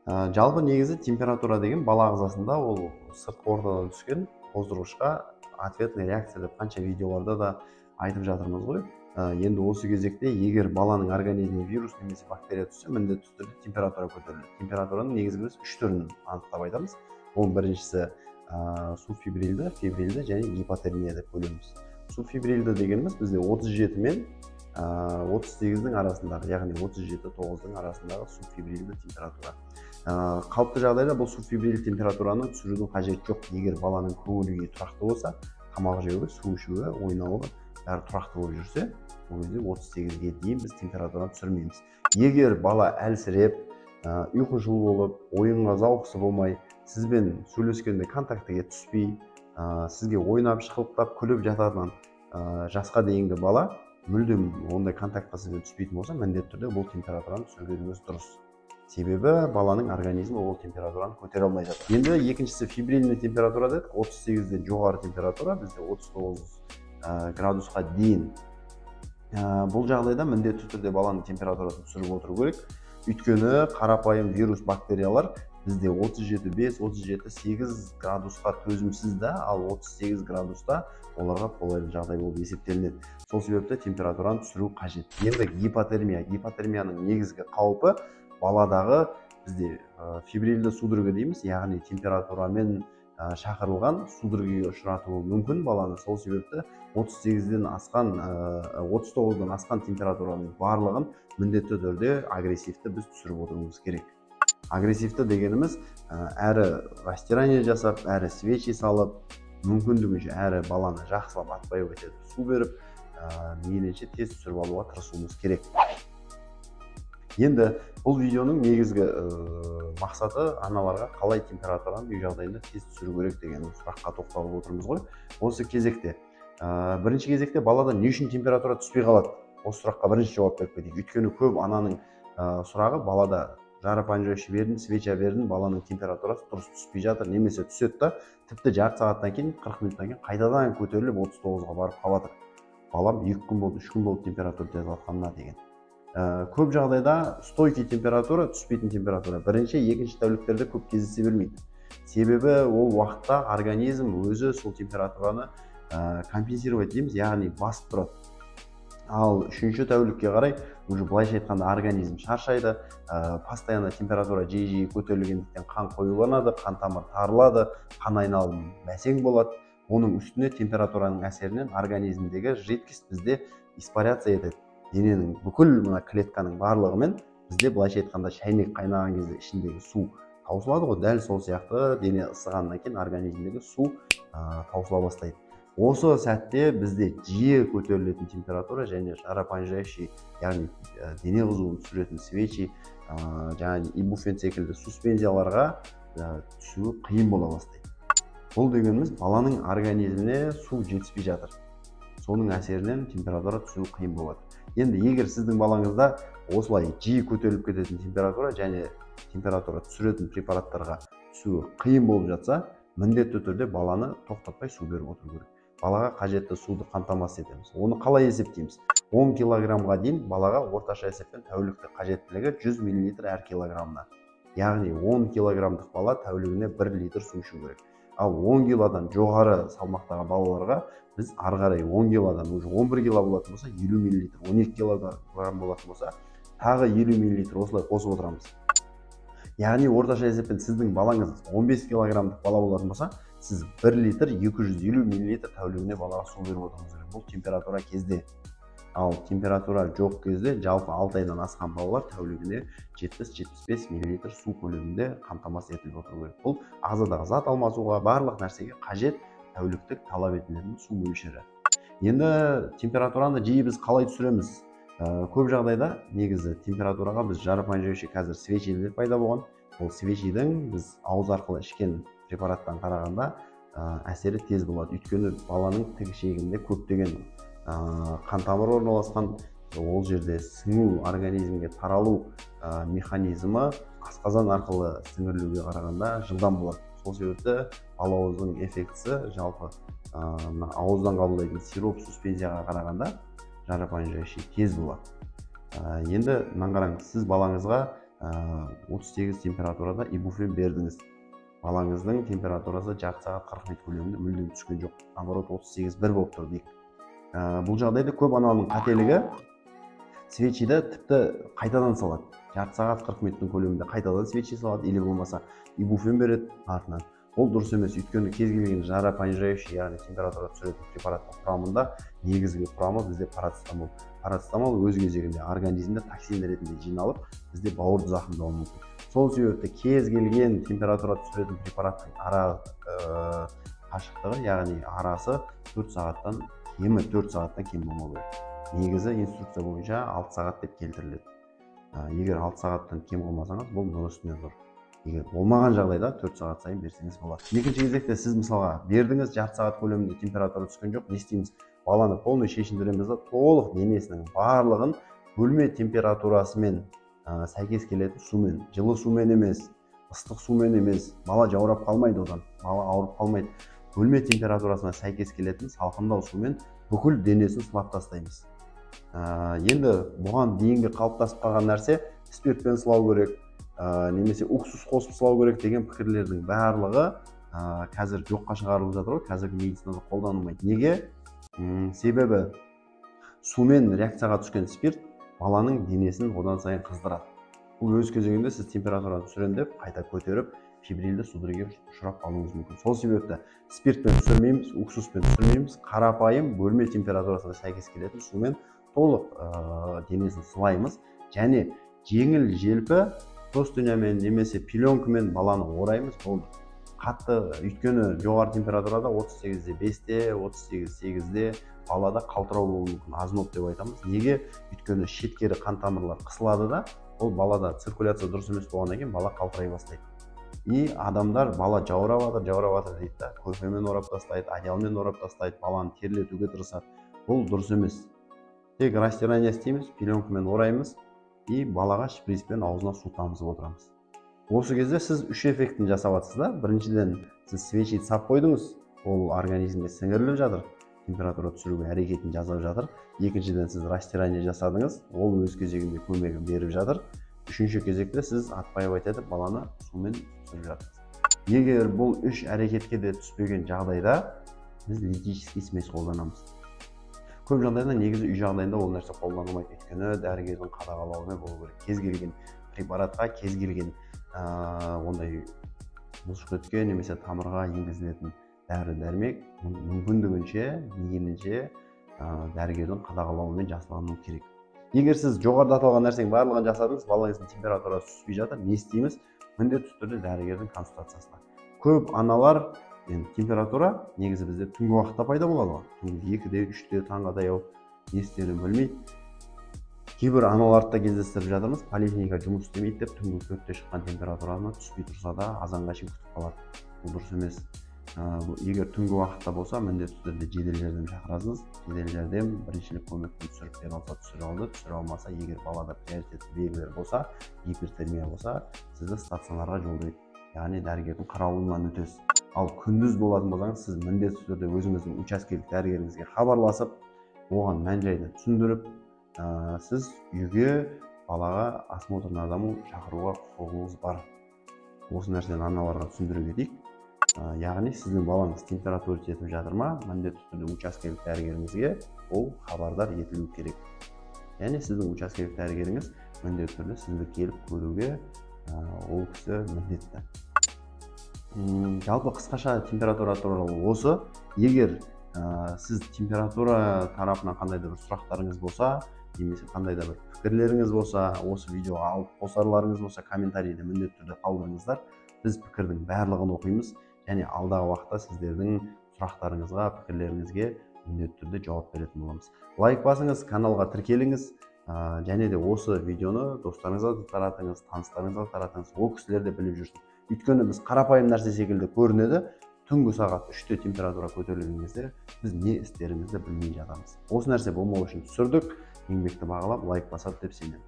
Жалпы негізі температура деген бала ағзасында ол сыртқы ортадан түскен қоздырғышқа ответный реакция деп қанша видеоларда да айтып жатырмыз ғой. Енді осы кезекте егер баланың организміне вирус немесе бактерия түссе, міндетті түрде температура көтеріледі. Температураның негізгі біз 3 түрін анықтап айтамыз. Оның біріншісі субфибрильді, фибрильді және гипотермия деп бөлеміз. Субфибрильді дегеніміз бізде 37 мен 38-дің арасындағы, яғни 37-9-дің арасындағы субфибрильді температура. Қалыпты жағдайда бұл субфибрильді температураны түсірудің қажеті жоқ. Егер баланың көңіл-күйі тұрақты болса, тамақ жеуі, су ішуі, ойнауы бәрі тұрақты болып жүрсе, ол кезде 38-ге дейін біз температураны түсірмейміз. Егер бала әлсіреп, ұйқышыл болып, ойынға зауқысы болмай, сізбен сөйлескенде контактіге түспей, сізге ойнап, шықылықтап, күліп жататын жасқа дейінгі бала мүлдем ондай контактқа сізбен түспейтін болса, міндетті түрде бұл температураны түсіргеніміз дұрыс. Себебі баланың организмі ол температураны көтере алмай жатыр. Енді екіншісі фибрильный температура дедік, 38-ден жоғары температура, бізде 39 градусқа дейін. Бұл жағдайда міндетті түрде баланың температурасын түсіріп отыру керек. Өйткені қарапайым вирус бактериялар бізде 37-5-37-8 градусқа төзімсіз да, ал 38 градуста оларға қолайлы жағдай болып есептелінеді. Сол себепті температураны түсіру қажет. Енді гипотермияның негізгі қаупі баладағы бізде фибрильді судорога дейміз, яғни температурамен шақырылған судорогаға ұшыратуы мүмкін баланы. Сол себепті 38-ден асқан, 39-дан асқан температураның барлығын міндетті түрде агрессивті біз түсіріп отыруымыз керек. Агрессивті дегеніміз әрі растирание жасап, әрі свечи салып, мүмкіндігінше әрі баланы жақсылап атпай өтеді су беріп, мейлінше тез түсіріп алуға тырысуымыз керек. Енді бұл видеоның негізгі мақсаты аналарға қалай температураны үй жағдайында тез түсіру керек деген сұраққа тоқталып отырмыз ғой. Осы кезекте, бірінші кезекте балада не үшін температура түспей қалады? Осы сұраққа бірінші жауап беріп кетейік. Өйткені көп ананың сұрағы балада жарапанжойшы бердім, свеча бердім, баланың температурасы дұрыс түспей жатыр, немесе түседі да, тіпті жарты сағаттан кейін, 40 минуттан кейін қайтадан көтеріліп 39-ға барып қалады. Балам 2 күн болды, 3 күн болды температура жазылғанына деген. Көп жағдайда стойкий температура, түспейтін температура бірінші, екінші тәуліктерде көп кездесе бермейді. Себебі ол уақытта организм өзі сол температураны компенсировать дейміз, яғни басып тұрады. Ал үшінші тәулікке қарай уже былайша айтқанда организм шаршайды, постоянно температура жиі көтерілгендіктен қан қоюланады, қан тамыр тарылады, қан айналымы бәсең болады. Оның үстіне температураның әсерінен организмдегі жидкость бізде испаряться етеді. Дененің бүкіл мына клетканың барлығымен бізде былайша айтқанда шайнек қайнаған кезде ішіндегі су таусылады ғой, дәл сол сияқты дене ысығаннан кейін организмдегі су таусыла бастайды. Осы сәтте бізде жиі көтерілетін температура және жарапанжающий, яғни дене қызуын түсіретін свечи, жаңағы ибуфен секілді суспензияларға түсуі қиын бола бастайды. Бұл дегеніміз баланың организміне су жетіспей жатыр. Соның әсерінен температура түсуі қиын болады. Енді егер сіздің балаңызда осылай жиі көтеріліп кететін температура және температура түсіретін препараттарға түсуі қиын болып жатса, міндетті түрде баланы тоқтатпай су беріп отыру керек. Балаға қажетті суды қамтамасыз етеміз. Оны қалай есептейміз? 10 килограммға дейін балаға орташа есеппен тәуліктік қажеттілігі 100 мл әр килограммна. Яғни 10 килограммдық бала тәулігіне 1 литр су ішу керек. Ал 10 килодан жоғары салмақтағы балаларға біз ары қарай 10 килодан уже 11 кило болатын болса, 50 мл, 12 килограмм болатын болса, тағы 50 мл осылай қосып отырамыз. Яғни орташа есеппен сіздің балаңыз 15 килограммдық бала болатын болса, сіз 1 литр 250 мл тәулігіне балаға су беріп отырыңыз керек. Бұл температура кезде. Ал температура жоқ кезде жалпы 6 айдан асқан балалар тәулігіне 70-75 мл су көлемінде қамтамасыз етіліп отыру керек. Бұл ағзадағы зат алмасуға, барлық нәрсеге қажет тәуліктік талап етілетін су мөлшері. Енді температураны жиі біз қалай түсіреміз? Көп жағдайда негізі температураға біз жарапанжающий қазір свечилер пайда болған. Ол свечидің біз ауыз арқылы ішкен препараттан қарағанда әсері тез болады. Өйткені баланың тігішегінде көптеген қан тамыры орналасқан, ол жерде сіңу, организмге таралу механизмі асқазан арқылы сіңірілуге қарағанда жылдам болады. Сол себепті балауыздың эффектісі жалпы ауыздан қабылдайтын сироп суспензияға қарағанда жарапанжающий тез болады. Енді мынаны қараңыз, сіз балаңызға 38 температурада ибуфен бердіңіз. Балаңыздың температурасы жарты сағат 40 минут көлемінде мүлдем түскен жоқ. Наоборот 38,1 болып тұр дейік. Бұл жағдайда көп аналардың қателігі свечиді тіпті қайтадан салады. Жарты сағат 40 минуттың көлемінде қайтадан свечи салады, или болмаса ибуфен береді артынан. Ол дұрыс емес, өйткені кез келген жаропонижающий, яғни температура түсіретін препараттың құрамында негізгі құрамы бізде парацетамол. Парацетамол өз кезегінде организмде токсин ретінде жиналып, бізде бауырды зақымдауы мүмкін. Сол себепті кез келген температура түсіретін препараттың қашықтығы, яғни арасы 4 сағаттан кем болмау керек. Негізі инструкция бойынша 6 сағат деп келтіріледі. Егер 6 сағаттан кем болмасаңыз, бұл нұр үстіне нұр. Егер болмаған жағдайда 4 сағат сайын берсеңіз болады. Екінші кезекте сіз мысалға бердіңіз, жарты сағат көлемінде температура түскен жоқ, не істейміз? Баланы полный шешіндіреміз де толық денесінің барлығын бөлме температурасымен сәйкес келетін сумен, жылы сумен емес, ыстық сумен емес, бала жаурап қалмайды одан, бала ауырып қалмайды. Бөлме температурасына сәйкес келетін салқындау сумен бүкіл денесін сылап тастаймыз. Енді бұған дейінгі қалыптасып қалған нәрсе спиртпен сылау керек, немесе уксус қосып сылау керек деген пікірлердің барлығы қазір жоққа шығарылып жатыр ғой, қазіргі медицинада қолданылмайды. Неге? Себебі сумен реакцияға түскен спирт баланың денесін одан сайын қыздырады. Бұл өз кезегінде сіз температураны түсірем деп қайта көтеріп, фибрильді судорогаға ұшырап қалуыңыз мүмкін. Сол себепті спиртпен түсірмейміз, уксуспен түсірмейміз, қарапайым бөлме температурасына сәйкес келетін сумен толық денесін сылаймыз, және жеңіл желпі простынямен немесе пеленкамен баланы ораймыз, болды. Қатты, өйткені жоғары температурада 38,5-те, 38,8-де балада қалтырау болуы мүмкін, озноб деп айтамыз. Неге? Өйткені шеткері қан тамырлар қысылады да, ол балада циркуляция дұрыс емес болғаннан кейін бала қалтырай бастайды. И адамдар бала жаурап жатыр дейді да, көрпемен орап тастайды, одеялмен орап тастайды, баланы терлетуге тырысады. Бұл дұрыс емес. Тек растирание істейміз, пеленкамен ораймыз и балаға шприцпен аузына су тамызып отырамыз. Осы кезде сіз үш эффектін жасап жатсыз да. Біріншіден сіз свечи сап қойдыңыз, ол организмге сіңіріліп жатыр, температура түсіруге әрекетін жасап жатыр. Екіншіден сіз растирание жасадыңыз, ол өз кезегінде көмегін беріп жатыр. Үшінші кезекте сіз атпайып айтып баланы сумен түсіріп жатырсыз. Егер бұл үш әрекетке де түспеген жағдайда біз литический смесь қолданамыз. Көп жағдайда негізі үй жағдайында ол нәрсе қолданылмайды, өйткені дәрігердің қадағалауымен болу керек. Кез келген препаратқа, кез келген ондай бұлшықетке немесе тамырға енгізілетін дәрі-дәрмек мүмкіндігінше, мейлінше дәрігердің қадағалауымен жасалынуы керек. Егер сіз жоғарыда аталған нәрсенің барлығын жасадыңыз, балаңыздың температурасы түспей жатыр, не істейміз? Міндетті түрде дәрігердің консультациясына. Көп аналар температура негізі бізде түнгі уақытта пайда болады. Түнгі 2-де, 3-де, таңға таяу не істерін білмейді. Кейбір аналарды кездестіріп жатырмыз, поликлиника жұмыс істемейді деп түнгі 4-те шыққан температураны түспей тұрса да азанға шейін күтіп қалады. Бұл дұрыс емес. Егер түнгі уақытта болса, міндетті түрде жедел жәрдем шақырасыз. Жедел жәрдем біріншілік көмекпен түсіріп бере алса түсіре алды, түсіре алмаса, егер балада приоритетті белгілер болса, гипертермия болса, сізді стационарға жолдайды. Яғни дәрігердің қарауынан өтесіз. Ал күндіз болатын болсаңыз, сіз міндетті түрде өзіңіздің учаскелік дәрігеріңізге хабарласып, оған мән-жайды түсіндіріп, сіз үйге балаға осмотрный адамы шақыруға құқығыңыз бар. Осы нәрсені аналарға түсіндіре кетейік. Яғни сіздің балаңыз температура жетіп жатыр ма, міндетті түрде учаскелік дәрігеріңізге ол хабардар етілу керек. Яғни сіздің учаскелік дәрігеріңіз міндетті түрде сізді келіп көруге ол кісі міндетті. Жалпы қысқаша температура туралы осы. Егер сіз температура тарапынан қандай да бір сұрақтарыңыз болса, немесе қандай да бір пікірлеріңіз болса, осы видеоға алып қосарларыңыз болса, комментарийде міндетті түрде қалдырыңыздар. Біз пікірдің барлығын оқимыз, және алдағы уақытта сіздердің сұрақтарыңызға, пікірлеріңізге міндетті түрде жауап беретін боламыз. Лайк басыңыз, каналға тіркеліңіз, және де осы видеоны достарыңызға таратыңыз, таныстарыңызға таратыңыз, ол кісілер де біліп жүрсін. Өйткені біз қарапайым нәрсе секілді көрінеді, түнгі сағат 3-те температура көтерілген кезде біз не істерімізді білмей жатамыз. Осы нәрсе болмау үшін түсірдік, еңбекті бағалап лайк басады деп сенемін.